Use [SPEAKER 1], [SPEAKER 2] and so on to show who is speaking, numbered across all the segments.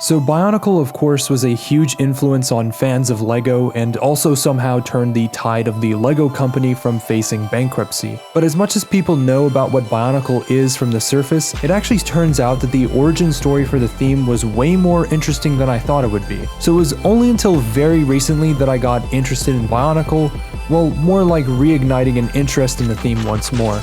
[SPEAKER 1] So Bionicle, of course, was a huge influence on fans of LEGO and also somehow turned the tide of the LEGO company from facing bankruptcy. But as much as people know about what Bionicle is from the surface, it actually turns out that the origin story for the theme was way more interesting than I thought it would be. So it was only until very recently that I got interested in Bionicle, well, more like reigniting an interest in the theme once more.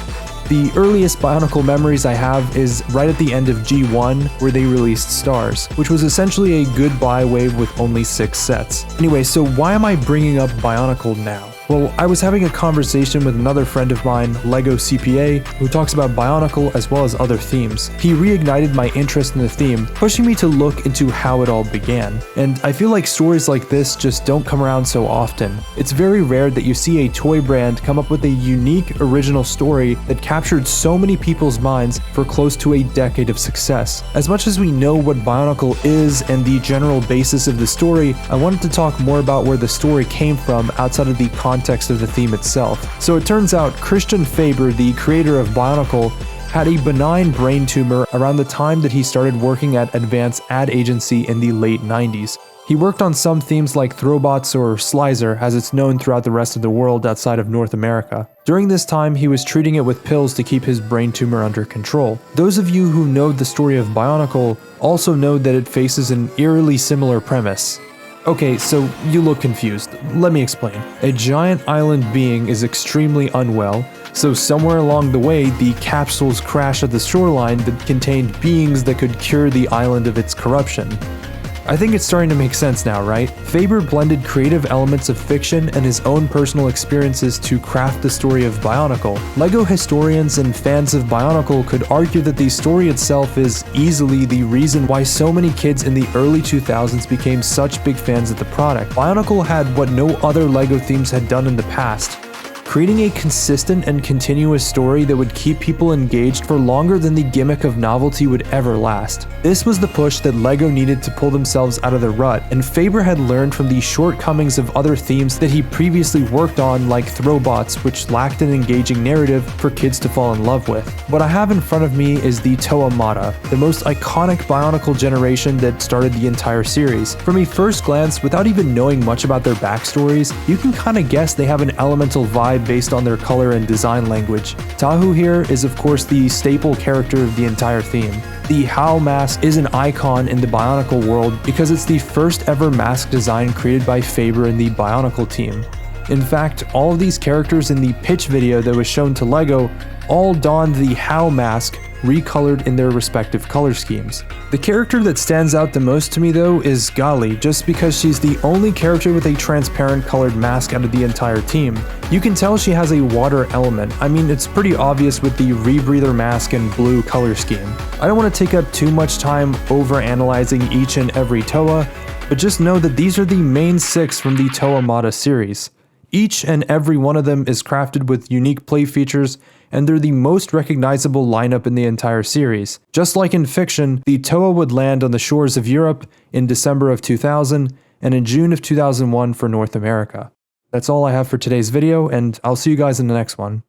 [SPEAKER 1] The earliest Bionicle memories I have is right at the end of G1, where they released Stars, which was essentially a goodbye wave with only 6 sets. Anyway, so why am I bringing up Bionicle now? Well, I was having a conversation with another friend of mine, LEGO CPA, who talks about Bionicle as well as other themes. He reignited my interest in the theme, pushing me to look into how it all began. And I feel like stories like this just don't come around so often. It's very rare that you see a toy brand come up with a unique original story that captured so many people's minds for close to a decade of success. As much as we know what Bionicle is and the general basis of the story, I wanted to talk more about where the story came from outside of the context of the theme itself. So it turns out Christian Faber, the creator of Bionicle, had a benign brain tumor around the time that he started working at Advance Ad Agency in the late 90s. He worked on some themes like Throwbots or Slizer, as it's known throughout the rest of the world outside of North America. During this time, he was treating it with pills to keep his brain tumor under control. Those of you who know the story of Bionicle also know that it faces an eerily similar premise. Okay, so you look confused. Let me explain. A giant island being is extremely unwell, so somewhere along the way, the capsules crashed at the shoreline that contained beings that could cure the island of its corruption. I think it's starting to make sense now, right? Faber blended creative elements of fiction and his own personal experiences to craft the story of Bionicle. LEGO historians and fans of Bionicle could argue that the story itself is easily the reason why so many kids in the early 2000s became such big fans of the product. Bionicle had what no other LEGO themes had done in the past, creating a consistent and continuous story that would keep people engaged for longer than the gimmick of novelty would ever last. This was the push that LEGO needed to pull themselves out of the rut, and Faber had learned from the shortcomings of other themes that he previously worked on, like Throwbots, which lacked an engaging narrative for kids to fall in love with. What I have in front of me is the Toa Mata, the most iconic Bionicle generation that started the entire series. From a first glance, without even knowing much about their backstories, you can kinda guess they have an elemental vibe based on their color and design language. Tahu here is of course the staple character of the entire theme. The Hao mask is an icon in the Bionicle world because it's the first ever mask design created by Faber and the Bionicle team. In fact, all of these characters in the pitch video that was shown to LEGO all donned the Hao mask, recolored in their respective color schemes. The character that stands out the most to me though is Gali, just because she's the only character with a transparent colored mask out of the entire team. You can tell she has a water element. I mean, it's pretty obvious with the rebreather mask and blue color scheme. I don't want to take up too much time over analyzing each and every Toa, but just know that these are the main 6 from the Toa Mata series. Each and every one of them is crafted with unique play features, and they're the most recognizable lineup in the entire series. Just like in fiction, the Toa would land on the shores of Europe in December of 2000 and in June of 2001 for North America. That's all I have for today's video, and I'll see you guys in the next one.